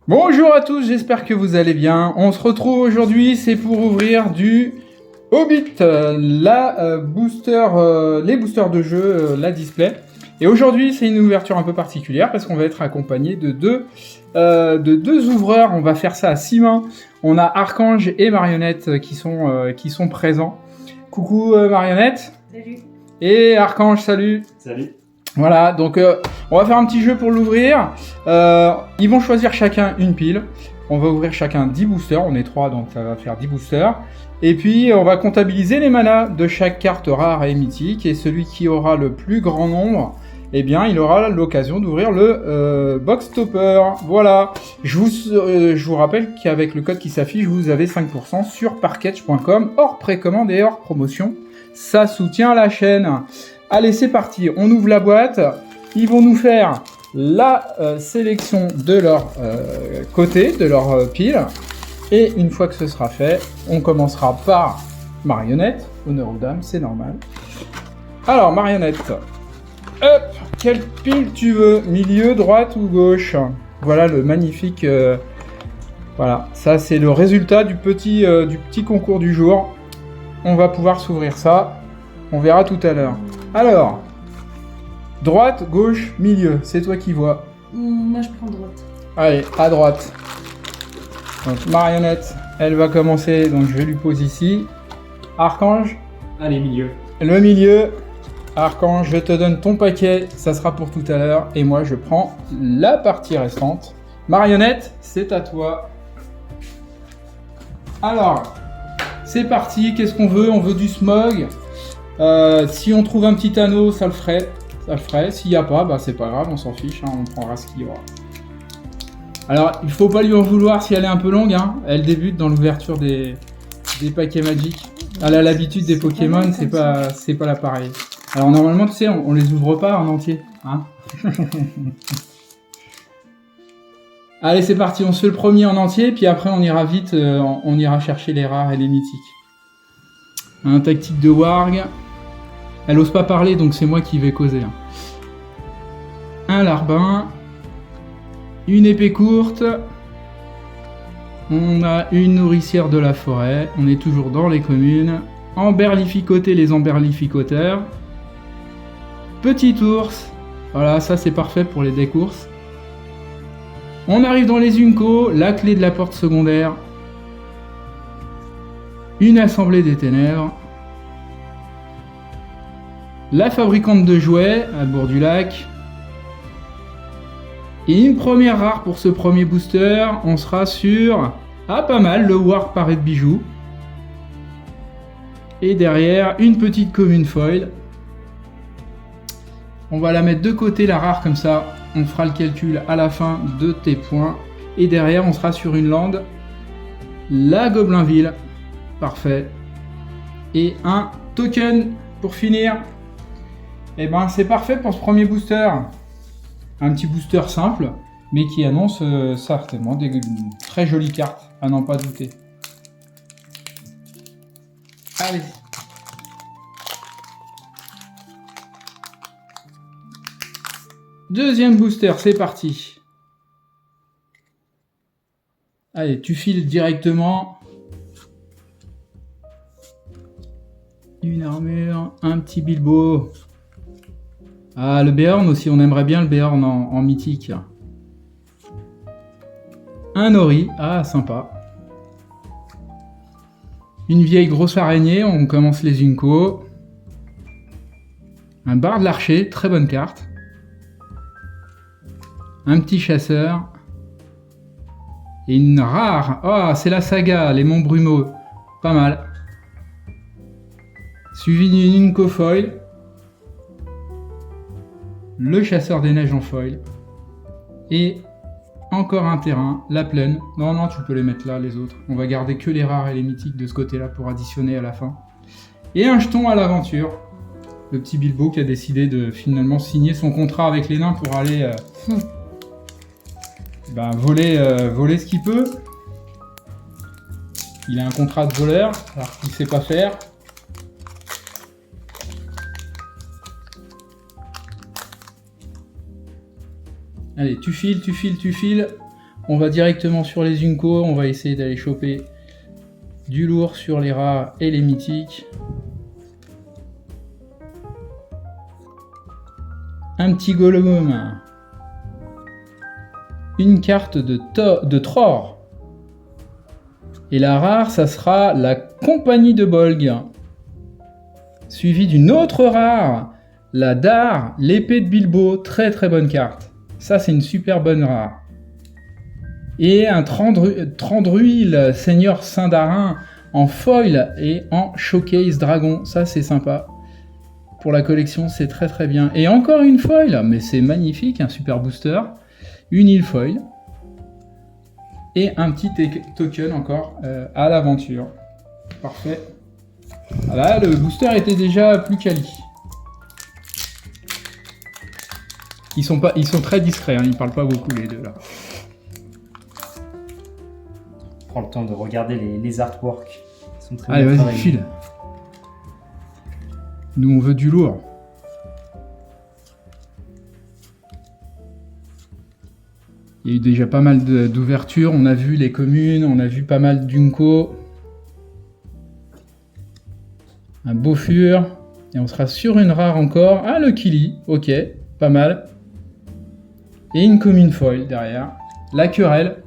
Bonjour à tous, j'espère que vous allez bien. On se retrouve aujourd'hui, c'est pour ouvrir du Hobbit, les boosters de jeu, la display. Et aujourd'hui, c'est une ouverture un peu particulière parce qu'on va être accompagné de deux ouvreurs. On va faire ça à 6 mains. On a Archange et Marionnette qui sont présents. Coucou Marionnette. Salut. Et Archange, salut. Salut. Voilà, donc on va faire un petit jeu pour l'ouvrir. Ils vont choisir chacun une pile. On va ouvrir chacun 10 boosters. On est 3, donc ça va faire 10 boosters. Et puis on va comptabiliser les manas de chaque carte rare et mythique. Et celui qui aura le plus grand nombre, eh bien, il aura l'occasion d'ouvrir le box topper. Voilà. Je vous rappelle qu'avec le code qui s'affiche, vous avez 5% sur parketch.com, hors précommande et hors promotion. Ça soutient la chaîne. Allez, c'est parti, on ouvre la boîte. Ils vont nous faire la sélection de leur côté, de leur pile. Et une fois que ce sera fait, on commencera par Marionnette. Honneur aux dames, c'est normal. Alors, Marionnette, hop, quelle pile tu veux? Milieu, droite ou gauche? Voilà le magnifique... voilà, ça c'est le résultat du petit concours du jour. On va pouvoir s'ouvrir ça. On verra tout à l'heure. Alors, droite, gauche, milieu, c'est toi qui vois. Moi je prends droite. Allez, à droite. Donc Marionnette, elle va commencer, donc je lui pose ici. Archange, Allez, milieu. le milieu. Archange, je te donne ton paquet, ça sera pour tout à l'heure. Et moi, je prends la partie restante. Marionnette, c'est à toi. Alors, c'est parti, qu'est-ce qu'on veut? On veut du smog. Si on trouve un petit anneau, ça le ferait. S'il n'y a pas, bah c'est pas grave, on s'en fiche, hein, on prendra ce qu'il y aura. Alors, il faut pas lui en vouloir si elle est un peu longue, hein. Elle débute dans l'ouverture des paquets magiques. Elle a l'habitude des Pokémon, c'est pas l'appareil. Alors normalement, tu sais, on les ouvre pas en entier, hein. Allez, c'est parti, on se fait le premier en entier, puis après on ira vite, on ira chercher les rares et les mythiques. Un tactique de Warg. Elle ose pas parler, donc c'est moi qui vais causer. Un larbin. Une épée courte. On a une nourricière de la forêt. On est toujours dans les communes. Emberlificoter les emberlificoteurs. Petit ours. Voilà, ça c'est parfait pour les decks ours. On arrive dans les Unco. La clé de la porte secondaire. Une assemblée des ténèbres. La fabricante de jouets à bord du lac. Et une première rare pour ce premier booster. On sera sur... Ah, pas mal, le Warg paré de bijoux. Et derrière, une petite commune foil. On va la mettre de côté, la rare, comme ça. On fera le calcul à la fin de tes points. Et derrière, on sera sur une lande. La Goblinville. Parfait. Et un token pour finir. Et ben c'est parfait pour ce premier booster. Un petit booster simple, mais qui annonce certainement des très jolies cartes, à n'en pas douter. Allez. Deuxième booster, c'est parti. Allez, tu files directement. Une armure, un petit Bilbo. Ah, le Beorn aussi, on aimerait bien le Beorn en mythique. Un Ori, ah, sympa. Une vieille grosse araignée, on commence les Unco. Un Bard de l'Archer, très bonne carte. Un petit chasseur. Et une rare, ah, c'est la saga, les Monts Brumeux, pas mal. Suivi d'une Unco foil. Le chasseur des neiges en foil. Et encore un terrain, la plaine. Non, tu peux les mettre là, les autres. On va garder que les rares et les mythiques de ce côté-là pour additionner à la fin. Et un jeton à l'aventure. Le petit Bilbo qui a décidé de finalement signer son contrat avec les nains pour aller voler ce qu'il peut. Il a un contrat de voleur, alors qu'il sait pas faire. Allez, tu files. On va directement sur les Unco, on va essayer d'aller choper du lourd sur les rares et les mythiques. Un petit Golem. Une carte de Tror. Et la rare, ça sera la Compagnie de Bolg. Suivi d'une autre rare, la Dar, l'épée de Bilbo. Très très bonne carte. Ça, c'est une super bonne rare. Et un Trandruil, Seigneur Sindarin, en foil et en showcase dragon. Ça, c'est sympa. Pour la collection, c'est très très bien. Et encore une foil, mais c'est magnifique, un super booster. Une île foil. Et un petit token encore à l'aventure. Parfait. Voilà, le booster était déjà plus quali. Ils sont très discrets, hein, ils parlent pas beaucoup les deux là. Prends le temps de regarder les artworks. Ils sont très Allez, bien vas-y, travaillés. file. Nous, on veut du lourd. Il y a eu déjà pas mal d'ouvertures. On a vu les communes, on a vu pas mal d'Unco. Un beau fur. Et on sera sur une rare encore. Ah, le Kili. Ok, pas mal. Et une commune foil derrière. La querelle.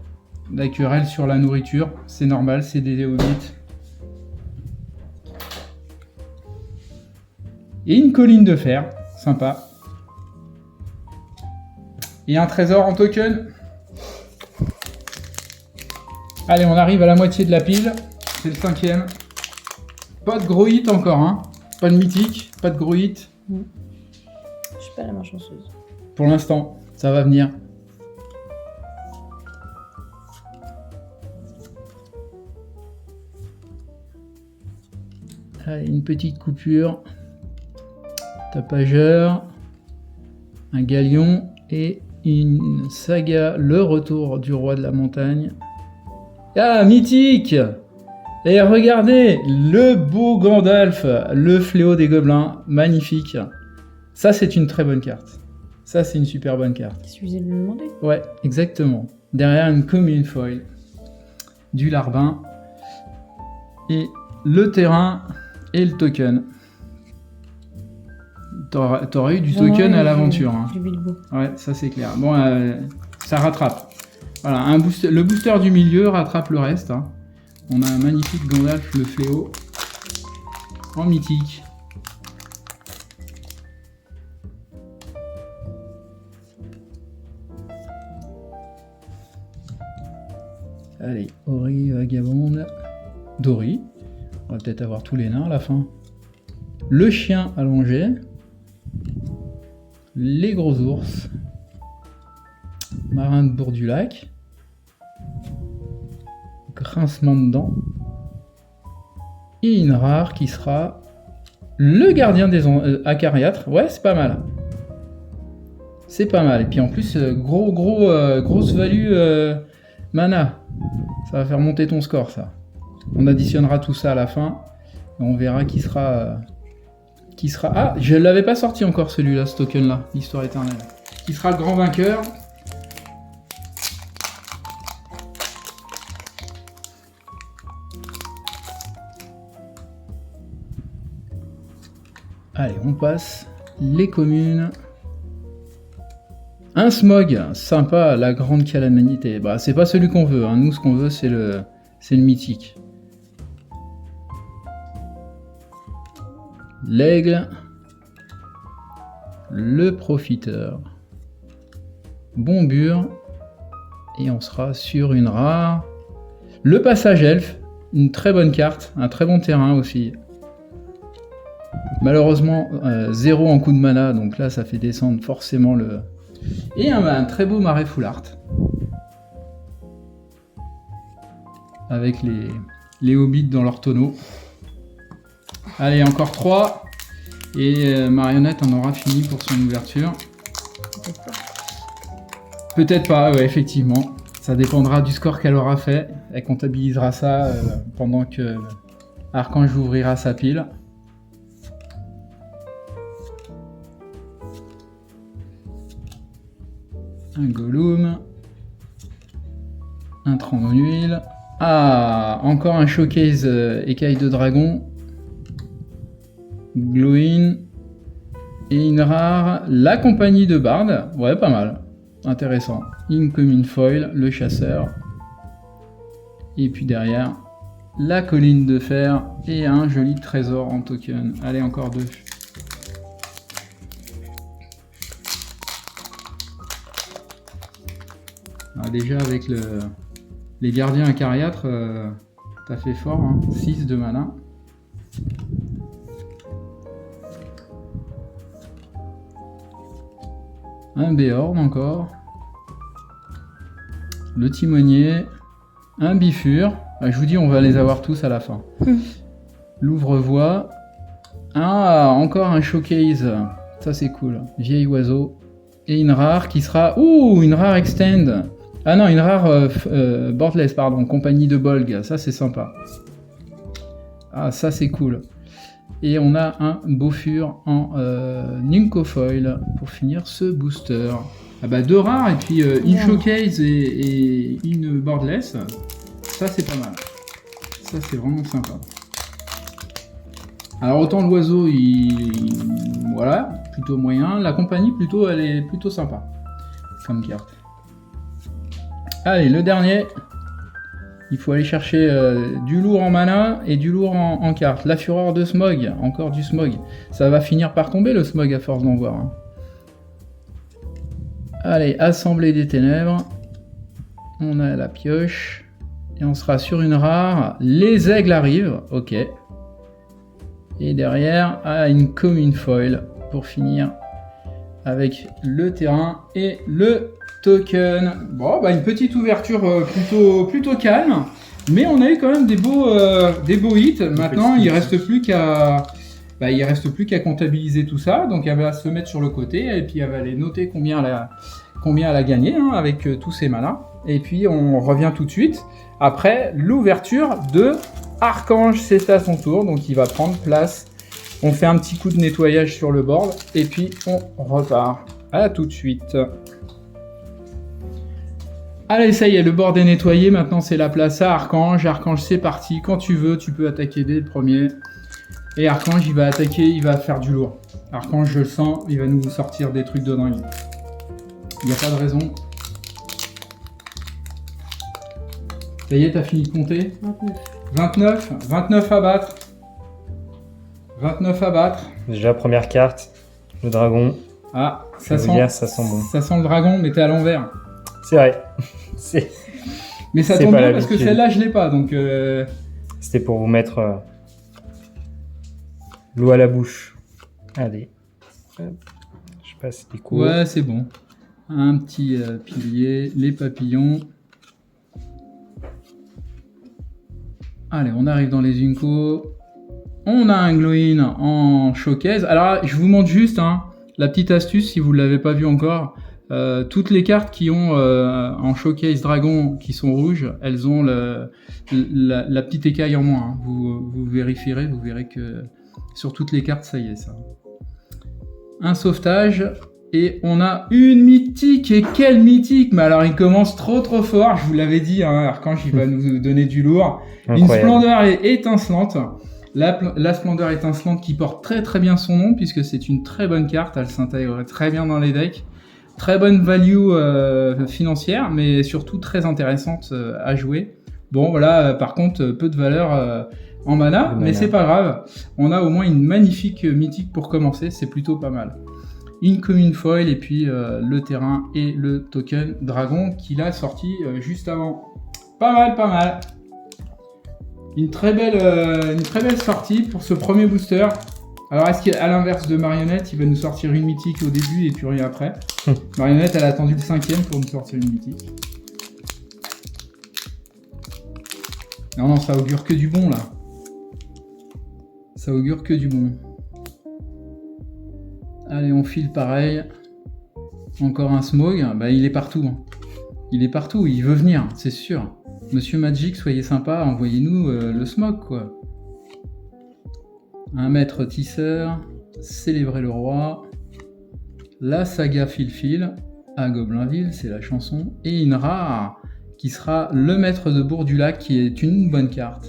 La querelle sur la nourriture. C'est normal, c'est des hobbits. Et une colline de fer. Sympa. Et un trésor en token. Allez, on arrive à la moitié de la pile. C'est le 5e. Pas de gros hit encore, hein. Pas de mythique, pas de gros hit. Je suis pas la main chanceuse. Pour l'instant, ça va venir. Allez, une petite coupure. Tapageur. Un galion. Et une saga, le retour du roi de la montagne. Ah, mythique! Et regardez, le beau Gandalf, le fléau des gobelins, magnifique. Ça, c'est une très bonne carte. Ça, c'est une super bonne carte. Il suffisait de le demander. Ouais, exactement. Derrière une commune foil, du larbin, et le terrain et le token. T'aurais eu du token à l'aventure. Hein. Du Bilbo. Ouais, ça c'est clair. Bon, ça rattrape. Voilà, le booster du milieu rattrape le reste. Hein. On a un magnifique Gandalf, le fléau, en mythique. Allez, Ori, Vagabonde, Dory. On va peut-être avoir tous les nains à la fin. Le chien allongé. Les gros ours. Marin de bord du lac. Grincement de dents. Et une rare qui sera le gardien des acariâtres. Ouais, c'est pas mal. C'est pas mal. Et puis en plus, grosse value mana. Ça va faire monter ton score, ça. On additionnera tout ça à la fin. Et on verra qui sera... Ah, je ne l'avais pas sorti encore celui-là, ce token-là, l'histoire éternelle. Qui sera le grand vainqueur. Allez, on passe. Les communes. Un smog, sympa, la grande calamité. Bah, c'est pas celui qu'on veut. Hein. Nous, ce qu'on veut, c'est le mythique. L'aigle. Le profiteur. Bombure. Et on sera sur une rare. Le passage elfe. Une très bonne carte. Un très bon terrain aussi. Malheureusement, 0 en coup de mana. Donc là, ça fait descendre forcément le... Et un très beau marais foulard. Avec les hobbits dans leur tonneau. Allez, encore 3. Et Marionnette en aura fini pour son ouverture. Peut-être pas. Peut-être pas, ouais, effectivement. Ça dépendra du score qu'elle aura fait. Elle comptabilisera ça pendant que Archange ouvrira sa pile. Un Gollum. Un tronc d'huile. Ah, encore un showcase écaille de dragon. Glowin. Et une rare. La compagnie de Bard. Ouais, pas mal. Intéressant. Incoming foil, le chasseur. Et puis derrière, la colline de fer et un joli trésor en token. Allez, encore 2. Ah, déjà avec les gardiens acariâtres, t'as fait fort, hein. 6 de mana. Un Béorn encore. Le timonier. Un bifur. Ah, je vous dis, on va les avoir tous à la fin. L'ouvre-voie. Ah, encore un showcase. Ça, c'est cool. Vieil oiseau. Et une rare qui sera... Ouh, une rare extend. Ah non, une rare boardless, pardon. Compagnie de Bolg. Ça, c'est sympa. Ah, ça, c'est cool. Et on a un Bofur en Nincofoil pour finir ce booster. Ah bah 2 rares et puis une showcase et une boardless. Ça, c'est pas mal. Ça, c'est vraiment sympa. Alors autant l'oiseau, voilà, plutôt moyen. La compagnie, plutôt, elle est plutôt sympa comme carte. Allez, le dernier. Il faut aller chercher du lourd en mana et du lourd en carte. La fureur de Smog, encore du Smog. Ça va finir par tomber le Smog à force d'en voir. Hein. Allez, Assemblée des Ténèbres. On a la pioche. Et on sera sur une rare. Les aigles arrivent, ok. Et derrière, une commune foil pour finir avec le terrain et le token. Bon, bah une petite ouverture plutôt calme, mais on a eu quand même des beaux hits. Maintenant, il reste plus qu'à comptabiliser tout ça. Donc, elle va se mettre sur le côté et puis elle va aller noter combien elle a gagné hein, avec tous ces manas. Et puis, on revient tout de suite après l'ouverture de Archange. C'est à son tour, donc il va prendre place. On fait un petit coup de nettoyage sur le board et puis on repart. À tout de suite. Allez, ça y est, le board est nettoyé. Maintenant, c'est la place à Archange. Archange, c'est parti. Quand tu veux, tu peux attaquer dès le premier. Et Archange, il va attaquer, il va faire du lourd. Archange, je le sens, il va nous sortir des trucs de dingue. Il n'y a pas de raison. Ça y est, t'as fini de compter ? 29 à battre. 29 à battre. Déjà, première carte, le dragon. Ah, ça sent bon. Ça sent le dragon, mais t'es à l'envers. C'est vrai. Mais ça tombe bien parce que celle-là, je l'ai pas, donc... C'était pour vous mettre l'eau à la bouche. Allez. Je passe les coups. Ouais, c'est bon. Un petit pilier, les papillons. Allez, on arrive dans les Unco. On a un Glowin en showcase. Alors, je vous montre juste la petite astuce si vous ne l'avez pas vu encore. Toutes les cartes qui ont en showcase dragon qui sont rouges, elles ont la petite écaille en moins. Hein. Vous vérifierez, vous verrez que sur toutes les cartes, ça y est, ça. Un sauvetage. Et on a une mythique. Et quelle mythique! Mais alors, il commence trop fort. Je vous l'avais dit, Archange, il va nous donner du lourd. Incroyable. Une splendeur étincelante. La splendeur étincelante qui porte très bien son nom, puisque c'est une très bonne carte. Elle s'intègre très bien dans les decks. Très bonne value financière, mais surtout très intéressante à jouer. Bon, voilà, par contre, peu de valeur en mana, mais c'est pas grave. On a au moins une magnifique mythique pour commencer. C'est plutôt pas mal. Une commune foil et puis le terrain et le token dragon qu'il a sorti juste avant. Pas mal. Une très belle sortie pour ce premier booster. Alors est-ce qu'à l'inverse de Marionnette, il va nous sortir une mythique au début et puis rien après? Marionnette, elle a attendu le 5e pour nous sortir une mythique. Non, ça augure que du bon là. Ça augure que du bon. Allez, on file pareil. Encore un Smog. Bah, il est partout. Il est partout, il veut venir, c'est sûr. Monsieur Magic, soyez sympa, envoyez-nous le Smog, quoi. Un maître tisseur. Célébrer le roi. La saga Fil à Goblinville, c'est la chanson. Et une rare qui sera le maître de Bourdulac, qui est une bonne carte.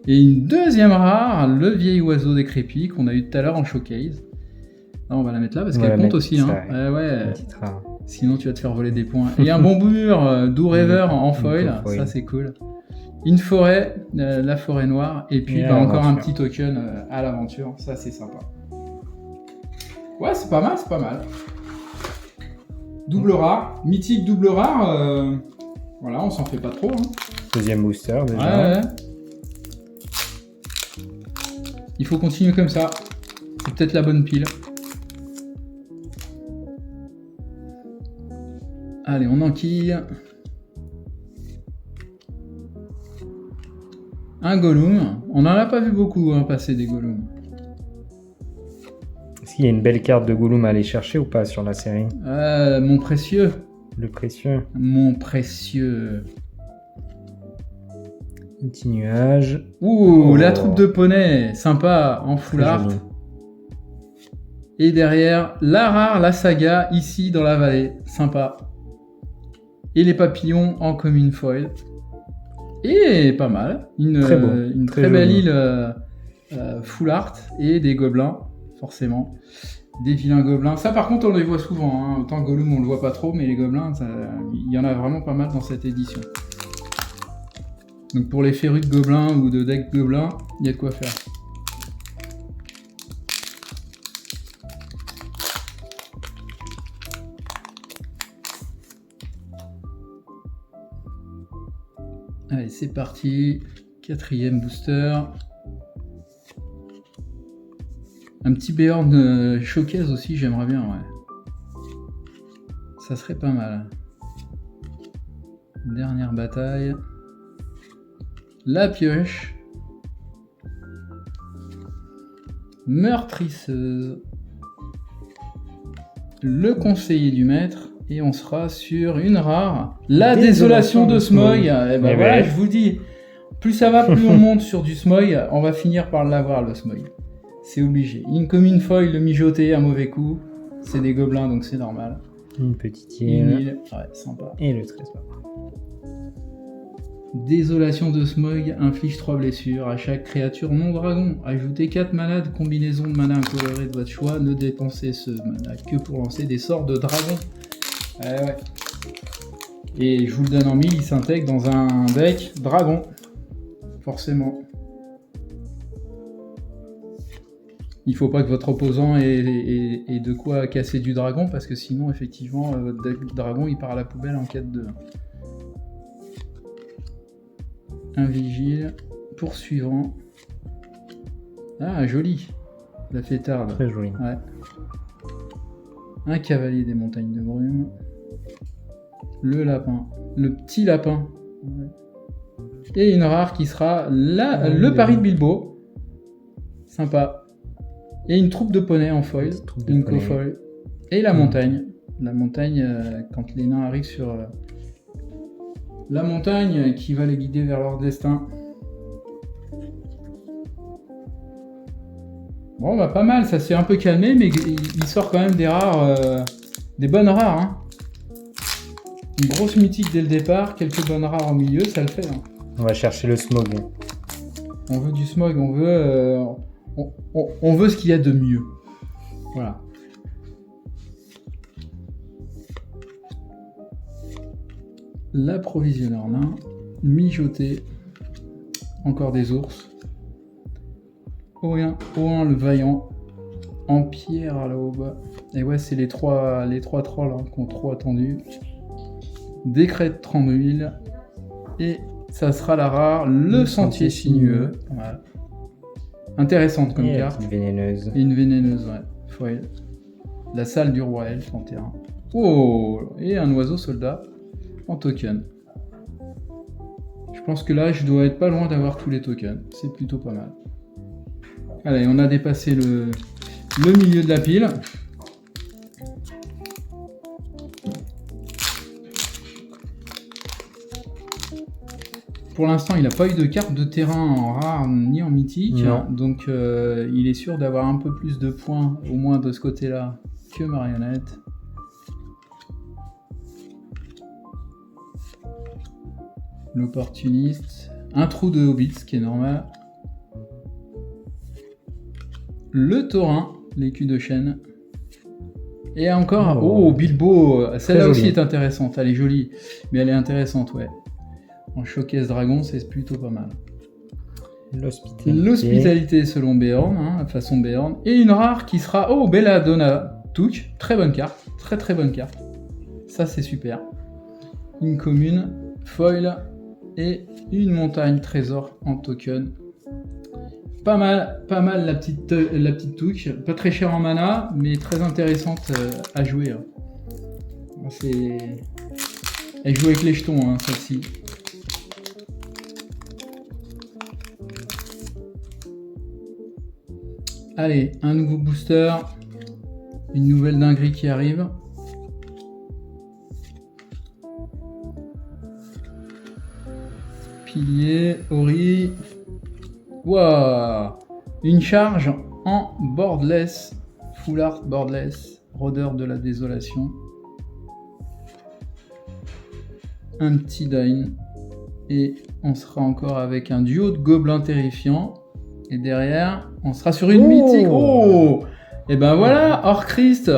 Et une deuxième rare, le vieil oiseau décrépit qu'on a eu tout à l'heure en showcase. Là, on va la mettre là parce On va qu'elle la compte mettre, aussi. ça, Hein. Ouais. Une petite rare. Sinon, tu vas te faire voler des points. Et un bon boomer, Do Rêver en foil. foil. Ça, c'est cool. Une forêt, la forêt noire. Et puis, Et encore un l'aventure. petit token à l'aventure. Ça, c'est sympa. Ouais, c'est pas mal, c'est pas mal. Double rare. Mythique double rare. Voilà, on s'en fait pas trop. Hein. Deuxième booster déjà. Ouais. Il faut continuer comme ça. C'est peut-être la bonne pile. Allez, on enquille. Un Gollum. On n'en a pas vu beaucoup passer des Gollum. Est-ce qu'il y a une belle carte de Gollum à aller chercher ou pas sur la série? Mon précieux. Le précieux. Mon précieux. Un petit nuage. Ouh, Oh. la troupe de poney. Sympa, en full Très art. joli. Et derrière, la rare, la saga, ici dans la vallée. Sympa. Et les papillons en commune foil. Et pas mal. Une Très beau, une très très belle joli. île full art. Et des gobelins, forcément. Des vilains gobelins. Ça, par contre, on les voit souvent. Hein. Autant Gollum, on le voit pas trop, mais les gobelins, il y en a vraiment pas mal dans cette édition. Donc pour les férus de gobelins ou de deck gobelins, il y a de quoi faire. Allez, c'est parti. 4e booster. Un petit Beorn showcase aussi, j'aimerais bien, ouais. Ça serait pas mal. Dernière bataille. La pioche. Meurtrisseuse. Le conseiller du maître. Et on sera sur une rare. La désolation de Smoy. Et ben Eh voilà, ben. je vous dis. Plus ça va, plus on monte sur du Smoy. On va finir par l'avoir, le Smoy. C'est obligé. Une commune foil, le mijoter, un mauvais coup. C'est des gobelins, donc c'est normal. Une petite Une île. île. Ouais, sympa. Et le trésor. Désolation de Smog inflige 3 blessures à chaque créature non dragon. Ajoutez 4 mana de combinaison de mana incolorée de votre choix. Ne dépensez ce mana que pour lancer des sorts de dragon. Ouais. Et je vous le donne en mille, il s'intègre dans un deck dragon. Forcément. Il faut pas que votre opposant ait de quoi casser du dragon, parce que sinon, effectivement, votre deck dragon, il part à la poubelle en 4-2. Un vigile, poursuivant. Ah, joli. La fêtarde. Très joli. Ouais. Un cavalier des montagnes de brume. Le lapin. Le petit lapin. Ouais. Et une rare qui sera le pari de Bilbo. Sympa. Et une troupe de poneys en foil. Troupe de Une poneys. cofoil. Et la montagne. La montagne, quand les nains arrivent sur... la montagne qui va les guider vers leur destin. Bon, bah pas mal, ça s'est un peu calmé, mais il sort quand même des rares, des bonnes rares. Hein. Une grosse mythique dès le départ, quelques bonnes rares au milieu, ça le fait. Hein. On va chercher le smog. On veut du smog, on veut ce qu'il y a de mieux. Voilà. L'approvisionneur nain, mijoté, encore des ours. Oin le vaillant, en pierre à l'aube. Et ouais, c'est les trois trolls hein, qui ont trop attendu. Décret de 30 000. Et ça sera la rare, le sentier sinueux. Voilà. Intéressante comme Et la carte. petite vénéneuse. Et une vénéneuse, ouais. Foil. La salle du roi elfe en terrain. Oh, et un oiseau soldat en token. Je pense que là, je dois être pas loin d'avoir tous les tokens. C'est plutôt pas mal. Allez, on a dépassé le milieu de la pile. Pour l'instant, il n'a pas eu de carte de terrain en rare ni en mythique. Non. Donc, il est sûr d'avoir un peu plus de points, au moins de ce côté-là, que Marionnette. L'opportuniste. Un trou de Hobbit, ce qui est normal. Le taurin, l'écu de chêne. Et encore, oh Bilbo, celle-là aussi est intéressante, elle est jolie, mais elle est intéressante, ouais. En showcase dragon, c'est plutôt pas mal. L'hospitalité selon Beorn, hein, façon Beorn. Et une rare qui sera, oh Belladonna Took, très bonne carte, très bonne carte. Ça c'est super. Une commune, foil et une montagne trésor en token. Pas mal la petite touche, pas très chère en mana, mais très intéressante à jouer. Hein. Elle joue avec les jetons, hein, celle-ci. Allez, un nouveau booster, une nouvelle dinguerie qui arrive. Pilier, Ori. Waouh! Une charge en boardless, full art boardless, rôdeur de la désolation. Un petit dine. Et on sera encore avec un duo de gobelins terrifiants. Et derrière, on sera sur une mythique. Oh! Et ben voilà, Orchrist,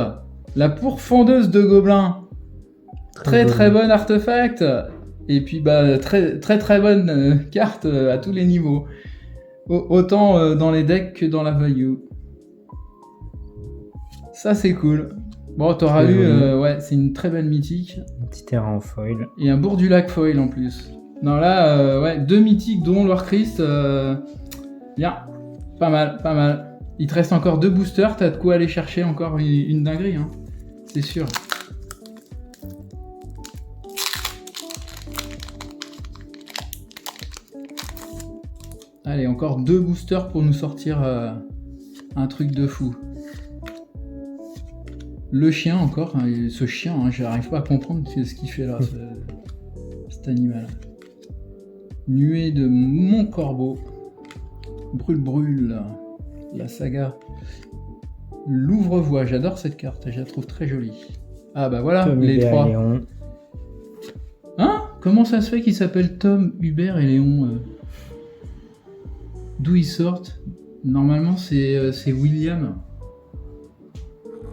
la pourfendeuse de gobelins. Très bonne artefact. Et puis bah très bonne carte à tous les niveaux. Autant dans les decks que dans la value. Ça c'est cool. Bon, t'auras eu, ouais, c'est une très belle mythique. Un petit terrain en foil. Et un bourg du lac foil en plus. Non là, ouais, 2 mythiques dont l'Orchrist. Bien, pas mal. Il te reste encore 2 boosters, t'as de quoi aller chercher encore une dinguerie, hein. C'est sûr. Allez, encore 2 boosters pour nous sortir un truc de fou. Le chien encore, hein, ce chien, hein, j'arrive pas à comprendre ce qu'il fait là, cet animal. Nuée de Montcorbeau. Brûle, la saga. L'ouvre-voie, j'adore cette carte, je la trouve très jolie. Ah bah voilà, Tom, les Hubert 3. et Léon. Hein? Comment ça se fait qu'ils s'appellent Tom, Hubert et Léon D'où ils sortent? Normalement c'est William.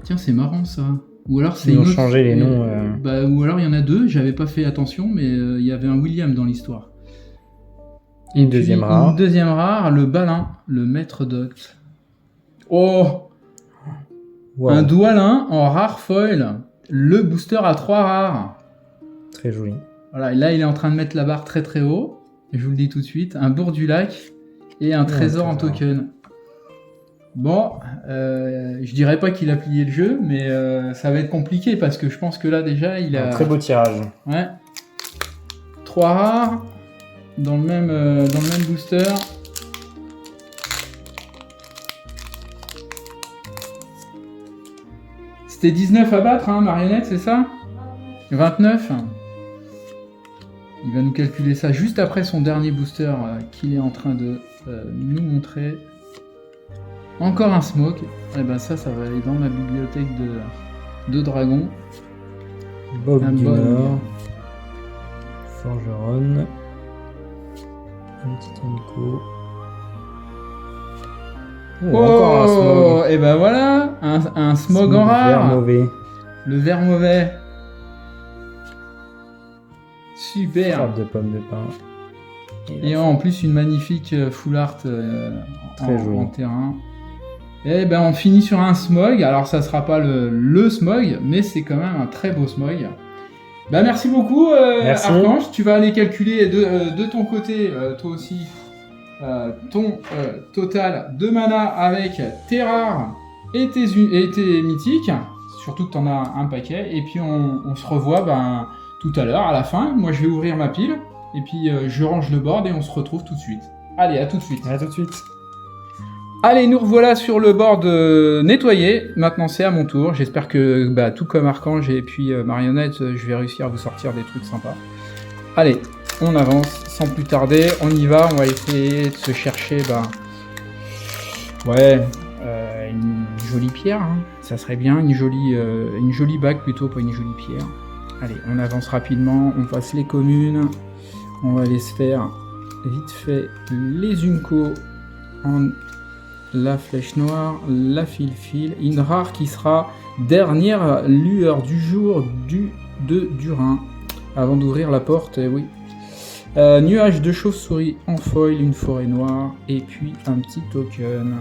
Tiens, c'est marrant ça. Ou alors c'est Ils ont changé les noms. Bah, ou alors il y en a 2, j'avais pas fait attention, mais il y avait un William dans l'histoire. Et Une deuxième rare. Une deuxième rare, le Balin, le maître d'Oct. Oh! Wow. Un Doualin en rare foil. Le booster à 3 rares. Très joli. Voilà, et là il est en train de mettre la barre très haut. Je vous le dis tout de suite. Un bourg du lac et un trésor en token. Bon, je dirais pas qu'il a plié le jeu, mais ça va être compliqué parce que je pense que là déjà il a... Un très beau tirage. Ouais. 3 rares dans le même booster. C'était 19 à battre, hein, Marionnette, c'est ça? 29. Il va nous calculer ça juste après son dernier booster qu'il est en train de nous montrer. Encore un smoke. Et ben ça va aller dans ma bibliothèque de dragons. Bob Un du bon- Nord. Forgeron. Un petit Enco. Oh, encore un smog. Et ben voilà, un smog en vert rare. mauvais. Le vert mauvais. Super. Frappe de pomme de pin. Et en plus une magnifique full art Très joli. en terrain. Et ben on finit sur un smog. Alors ça sera pas le smog, mais c'est quand même un très beau smog. Bah merci beaucoup Merci. Archange. Tu vas aller calculer de ton côté, toi aussi, ton total de mana avec tes rares et tes mythiques. Surtout que tu en as un paquet. Et puis on se revoit tout à l'heure, à la fin. Moi je vais ouvrir ma pile. Et puis je range le board et on se retrouve tout de suite. Allez, à tout de suite. À tout de suite. Allez, nous revoilà sur le board nettoyé. Maintenant, c'est à mon tour. J'espère que, tout comme Archange et puis Marionnette, je vais réussir à vous sortir des trucs sympas. Allez, on avance sans plus tarder. On y va. On va essayer de se chercher, une jolie pierre. Hein. Ça serait bien. Une jolie bague plutôt, pas une jolie pierre. Allez, on avance rapidement. On passe les communes. On va aller se faire vite fait les Unco en la flèche noire, la fil-fil, une rare qui sera dernière lueur du jour du Rhin. Avant d'ouvrir la porte, oui. Nuage de chauve-souris en foil, une forêt noire, et puis un petit token.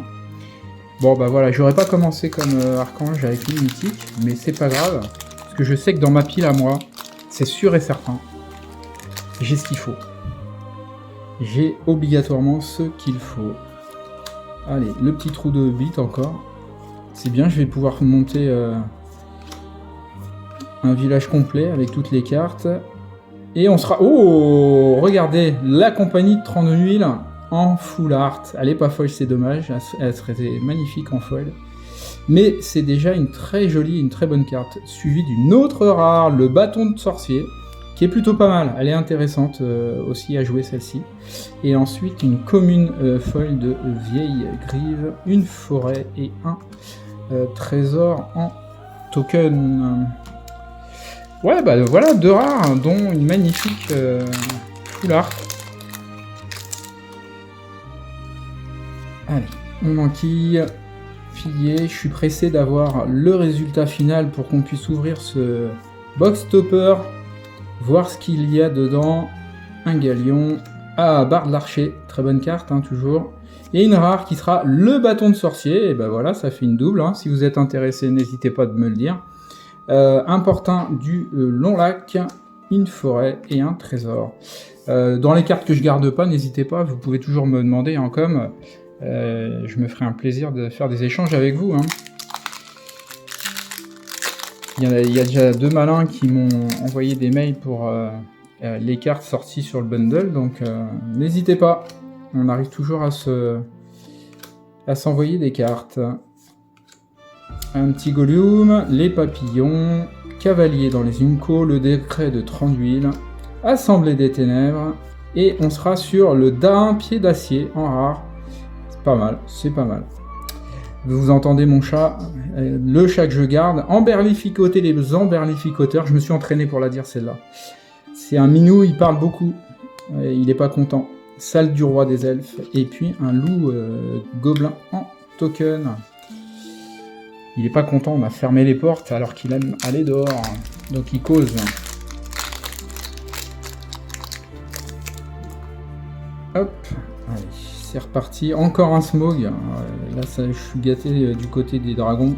Bon bah voilà, j'aurais pas commencé comme Archange avec une mythique, mais c'est pas grave, parce que je sais que dans ma pile à moi, c'est sûr et certain, j'ai ce qu'il faut. J'ai obligatoirement ce qu'il faut. Allez, le petit trou de bite encore. C'est bien, je vais pouvoir monter un village complet avec toutes les cartes. Et on sera... Oh, regardez, la compagnie de 30 huiles en full art. Elle est pas foil, c'est dommage. Elle serait magnifique en foil. Mais c'est déjà une très jolie, une très bonne carte. Suivie d'une autre rare, le bâton de sorcier, qui est plutôt pas mal. Elle est intéressante aussi à jouer celle-ci. Et ensuite, une commune foil de vieille grive, une forêt et un trésor en token. Ouais, bah voilà, 2 rares, dont une magnifique full art. Allez, on enquille, filé. Je suis pressé d'avoir le résultat final pour qu'on puisse ouvrir ce box topper, voir ce qu'il y a dedans. Un galion. Ah, barre de l'archer, très bonne carte, hein, toujours. Et une rare qui sera le bâton de sorcier. Et ben voilà, ça fait une double. Hein. Si vous êtes intéressé, n'hésitez pas de me le dire. Un portin du long lac, une forêt et un trésor. Dans les cartes que je garde pas, n'hésitez pas, vous pouvez toujours me demander en com. Je me ferai un plaisir de faire des échanges avec vous. Hein. Il y a déjà 2 malins qui m'ont envoyé des mails pour les cartes sorties sur le bundle, donc n'hésitez pas. On arrive toujours à s'envoyer des cartes. Un petit Golium, les papillons, cavalier dans les Unco, le décret de 30 huiles, assemblée des ténèbres, et on sera sur le Dain pied d'acier en rare. C'est pas mal, c'est pas mal. Vous entendez mon chat, le chat que je garde, emberlificoter les emberlificoteurs, je me suis entraîné pour la dire celle-là. C'est un minou, il parle beaucoup, il est pas content. Salle du roi des elfes, et puis un loup gobelin en token. Il est pas content, on a fermé les portes alors qu'il aime aller dehors. Donc il cause. Hop, allez, c'est reparti. Encore un smog. Là, je suis gâté du côté des dragons.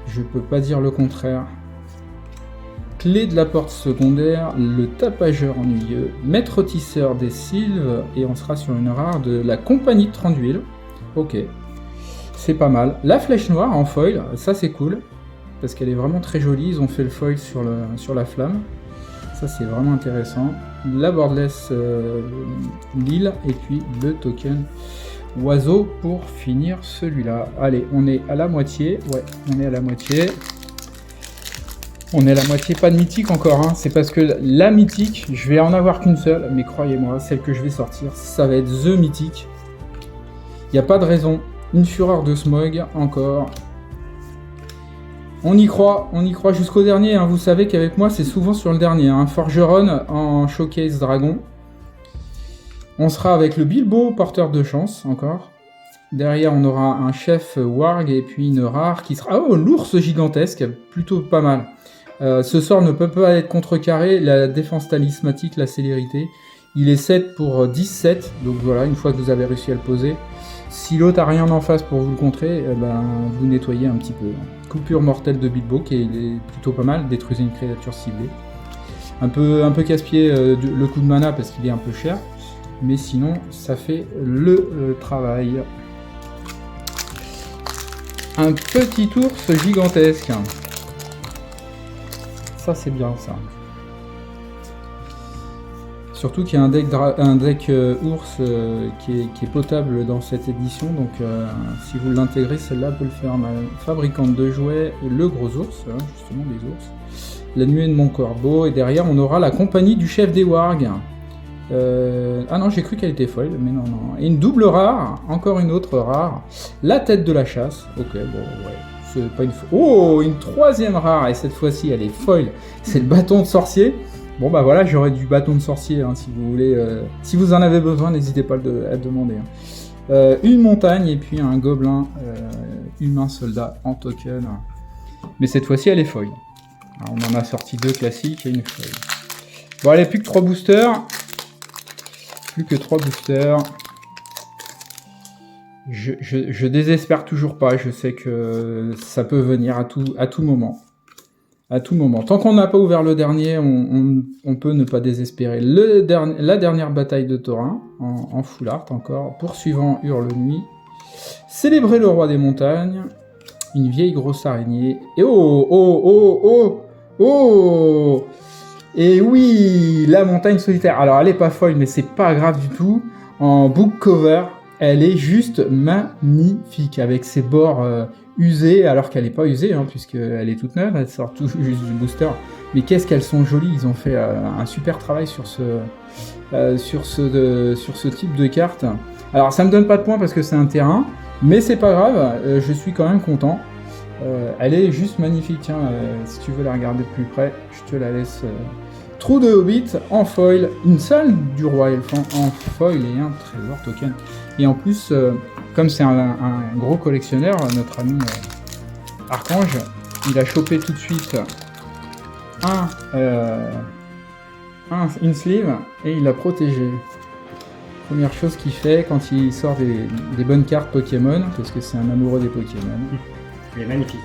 Je peux pas dire le contraire. Clé de la porte secondaire, le tapageur ennuyeux, maître tisseur des sylves, et on sera sur une rare de la compagnie de 30 huiles. Ok. C'est pas mal. La flèche noire en foil, ça c'est cool, parce qu'elle est vraiment très jolie. Ils ont fait le foil sur la flamme. Ça c'est vraiment intéressant. La borderless l'île, et puis le token oiseau pour finir celui-là. Allez, on est à la moitié. Ouais, on est à la moitié. On est à la moitié, pas de mythique encore. Hein. C'est parce que la mythique, je vais en avoir qu'une seule, mais croyez-moi, celle que je vais sortir, ça va être The Mythique. Il n'y a pas de raison. Une fureur de smog, encore. On y croit jusqu'au dernier. Hein. Vous savez qu'avec moi, c'est souvent sur le dernier. Hein. Forgeron en showcase dragon. On sera avec le Bilbo, porteur de chance, encore. Derrière, on aura un chef warg et puis une rare qui sera... Oh, l'ours gigantesque, plutôt pas mal. Ce sort ne peut pas être contrecarré. La défense talismatique, la célérité. Il est 7 pour 17. Donc voilà, une fois que vous avez réussi à le poser... Si l'autre a rien en face pour vous le contrer, vous nettoyez un petit peu. Coupure mortelle de Bilbo qui est plutôt pas mal, détruisez une créature ciblée. Un peu casse-pied le coup de mana parce qu'il est un peu cher, mais sinon ça fait le travail. Un petit ours gigantesque. Ça c'est bien ça. Surtout qu'il y a un deck ours qui est potable dans cette édition, donc si vous l'intégrez, celle-là peut le faire. Fabricante de jouets, le gros ours, hein, justement les ours. La nuée de mon corbeau, et derrière on aura la compagnie du chef des wargs. Ah non, j'ai cru qu'elle était foil, mais non. Et une double rare, encore une autre rare. La tête de la chasse, ok, bon, ouais. C'est pas une... Oh, une troisième rare, et cette fois-ci elle est foil. C'est le bâton de sorcier. Bon bah voilà, j'aurai du bâton de sorcier hein, si vous voulez. Si vous en avez besoin, n'hésitez pas à le demander. Hein. Une montagne et puis un gobelin humain soldat en token. Mais cette fois-ci, elle est foil. Alors, on en a sorti 2 classiques et une foil. Bon, allez, plus que 3 boosters. Plus que 3 boosters. Je désespère toujours pas. Je sais que ça peut venir à tout moment. À tout moment. Tant qu'on n'a pas ouvert le dernier, on peut ne pas désespérer. La dernière bataille de Thorin, en full art encore. Poursuivant Hurle Nuit. Célébrer le roi des montagnes. Une vieille grosse araignée. Et oh et oui, la montagne solitaire. Alors, elle est pas folle, mais c'est pas grave du tout. En book cover, elle est juste magnifique, avec ses bords usés, alors qu'elle est pas usée, hein, puisqu'elle est toute neuve, elle sort tout juste du booster. Mais qu'est-ce qu'elles sont jolies, ils ont fait un super travail sur ce type de carte. Alors, ça me donne pas de points parce que c'est un terrain, mais c'est pas grave, je suis quand même content. Elle est juste magnifique, tiens, si tu veux la regarder de plus près, je te la laisse. Trou de Hobbit en foil, une salle du roi elfan en foil et un trésor token. Et en plus, comme c'est un gros collectionneur, notre ami Archange, il a chopé tout de suite une sleeve et il l'a protégé. Première chose qu'il fait quand il sort des bonnes cartes Pokémon, parce que c'est un amoureux des Pokémon. Il est magnifique.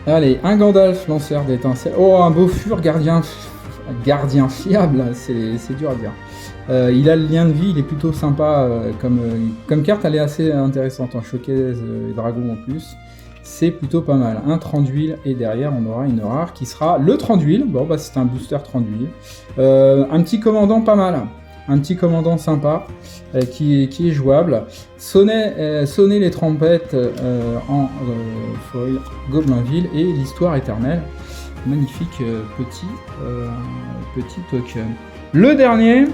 Allez, un Gandalf, lanceur d'étincelles. Oh, un Beaufur, gardien fiable, c'est dur à dire. Il a le lien de vie, il est plutôt sympa comme carte, elle est assez intéressante en showcase et dragon en plus. C'est plutôt pas mal. Un 30 d'huile et derrière on aura une rare qui sera le 30 d'huile. Bon bah c'est un booster 30 d'huile. Un petit commandant pas mal. Un petit commandant sympa qui est jouable. Sonner les trompettes en foil Goblinville et l'histoire éternelle. Magnifique petit token. Le dernier,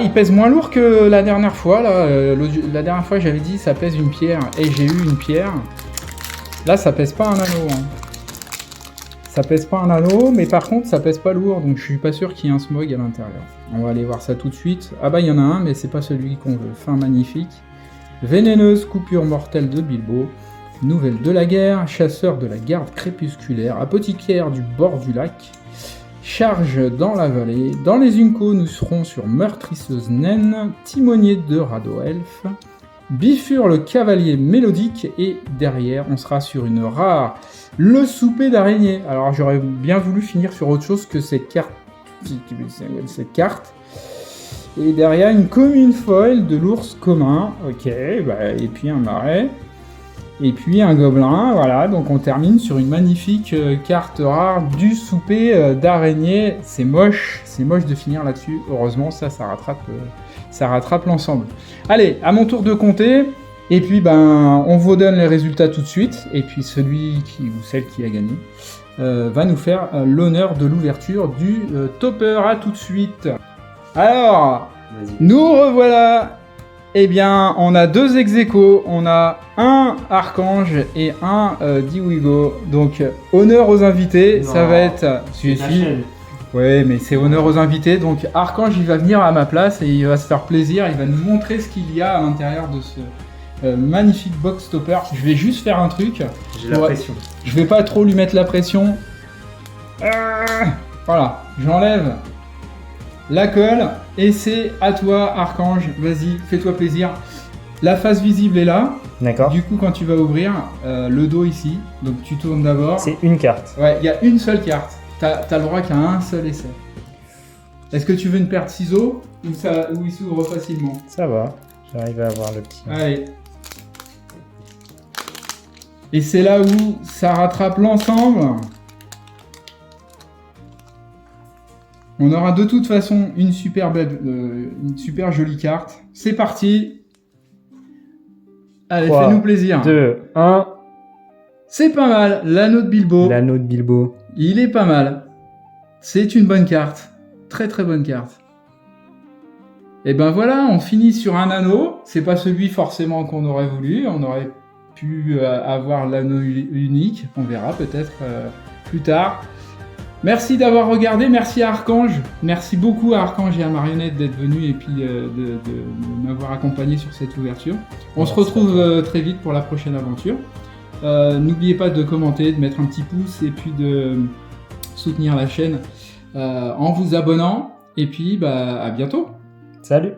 il pèse moins lourd que la dernière fois. La dernière fois j'avais dit ça pèse une pierre et j'ai eu une pierre. Là ça pèse pas un anneau. Hein. Ça pèse pas un anneau, mais par contre ça pèse pas lourd, donc je suis pas sûr qu'il y ait un smog à l'intérieur. On va aller voir ça tout de suite. Ah bah il y en a un, mais c'est pas celui qu'on veut. Fin magnifique. Vénéneuse coupure mortelle de Bilbo. Nouvelle de la guerre. Chasseur de la garde crépusculaire. Apothicaire du bord du lac. Charge dans la vallée. Dans les Uncos, nous serons sur meurtrisseuse naine. Timonier de Radoelf. Bifure le cavalier mélodique. Et derrière, on sera sur une rare. Le souper d'araignée. Alors j'aurais bien voulu finir sur autre chose que cette carte. Et derrière une commune foil de l'ours commun. Ok, et puis un marais. Et puis un gobelin. Voilà, donc on termine sur une magnifique carte rare du souper d'araignée. C'est moche de finir là-dessus. Heureusement, ça rattrape l'ensemble. Allez, à mon tour de compter. Et puis on vous donne les résultats tout de suite. Et puis celui ou celle qui a gagné va nous faire l'honneur de l'ouverture du topper. À tout de suite. Alors, nous revoilà. Eh bien, on a 2 ex-aequo. On a un Archange et un Diwigo. Donc, honneur aux invités. Non, ça va être... Oui, mais c'est honneur aux invités. Donc, Archange, il va venir à ma place et il va se faire plaisir. Il va nous montrer ce qu'il y a à l'intérieur de ce... magnifique box topper. Je vais juste faire un truc. J'ai la pression. Je vais pas trop lui mettre la pression. Voilà, j'enlève la colle et c'est à toi Archange. Vas-y, fais-toi plaisir. La face visible est là. D'accord. Du coup, quand tu vas ouvrir le dos ici, donc tu tournes d'abord. C'est une carte. Ouais, il y a une seule carte. T'as le droit qu'à un seul essai. Est-ce que tu veux une paire de ciseaux ou il s'ouvre facilement? Ça va. J'arrive à avoir le petit. Allez. Et c'est là où ça rattrape l'ensemble. On aura de toute façon une super jolie carte. C'est parti. Allez, 3, fais-nous plaisir. 2, 1. C'est pas mal. L'anneau de Bilbo. L'anneau de Bilbo. Il est pas mal. C'est une bonne carte. Très très bonne carte. Et ben voilà, on finit sur un anneau. C'est pas celui forcément qu'on aurait voulu. On aurait pu avoir l'anneau unique. On verra peut-être plus tard. Merci d'avoir regardé, merci à Archange, merci beaucoup à Archange et à Marionnette d'être venus et puis de m'avoir accompagné sur cette ouverture. On se retrouve très vite pour la prochaine aventure. N'oubliez pas de commenter, de mettre un petit pouce et puis de soutenir la chaîne en vous abonnant. Et puis à bientôt. Salut!